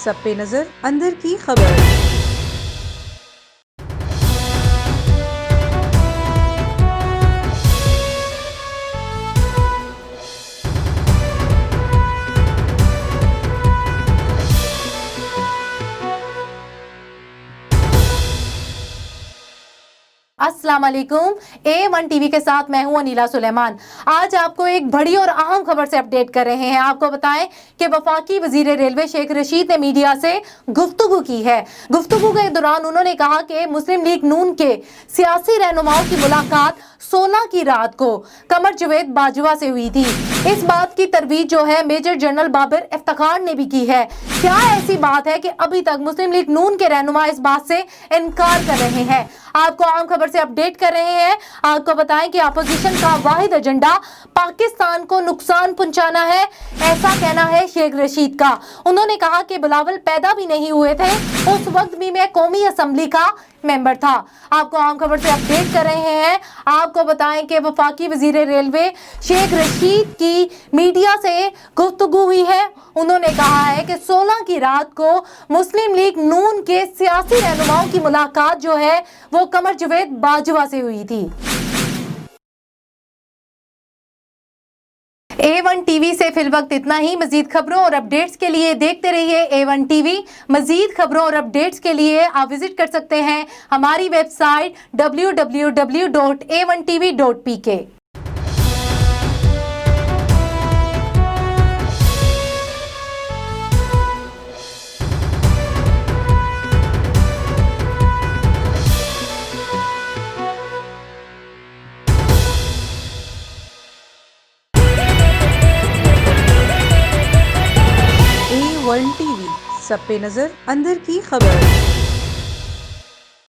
सब पे नजर अंदर की खबर। अस्सलाम वालेकुम। A1 टीवी के साथ मैं हूं अनीला सुलेमान। आज आपको एक बड़ी और अहम खबर से अपडेट कर रहे हैं। आपको बताएं कि वफाकी वजीर रेलवे शेख रशीद ने मीडिया से गुफ्तगू की है। गुफ्तगू के दौरान उन्होंने कहा कि मुस्लिम लीग नून के सियासी रहनुमाओं की मुलाकात 16 की रात को कमर जवेद बाजवा से हुई थी। इस बात की तरवीज जो है मेजर जनरल बाबर इफ्तिखार ने भी की है। क्या ऐसी बात है कि अभी तक मुस्लिम लीग नून के रहनुमा इस बात से इनकार कर रहे हैं। आपको आम खबर से अपडेट कर रहे हैं। आपको बताएं कि अपोजिशन का वाहिद एजेंडा पाकिस्तान को नुकसान पहुंचाना है, ऐसा कहना है शेख रशीद का। उन्होंने कहा कि बिलावल पैदा भी नहीं हुए थे, उस वक्त भी मैं कौमी असेंबली का मेंबर था। आपको आम खबर से अपडेट कर रहे हैं। आपको बताएं कि वफाकी वजीर रेलवे शेख रशीद की मीडिया से गुफ्तगू हुई है। उन्होंने कहा है कि 16 की रात को मुस्लिम लीग नून के सियासी रहनुमाओं की मुलाकात जो है वो कमर जवेद बाजवा से हुई थी। A1 टीवी से फिल वक्त इतना ही। मजीद खबरों और अपडेट्स के लिए देखते रहिए A1 टीवी। मजीद खबरों और अपडेट्स के लिए आप विजिट कर सकते हैं हमारी वेबसाइट www.a1tv.pk। A1 टीवी, सब पे नजर अंदर की खबर।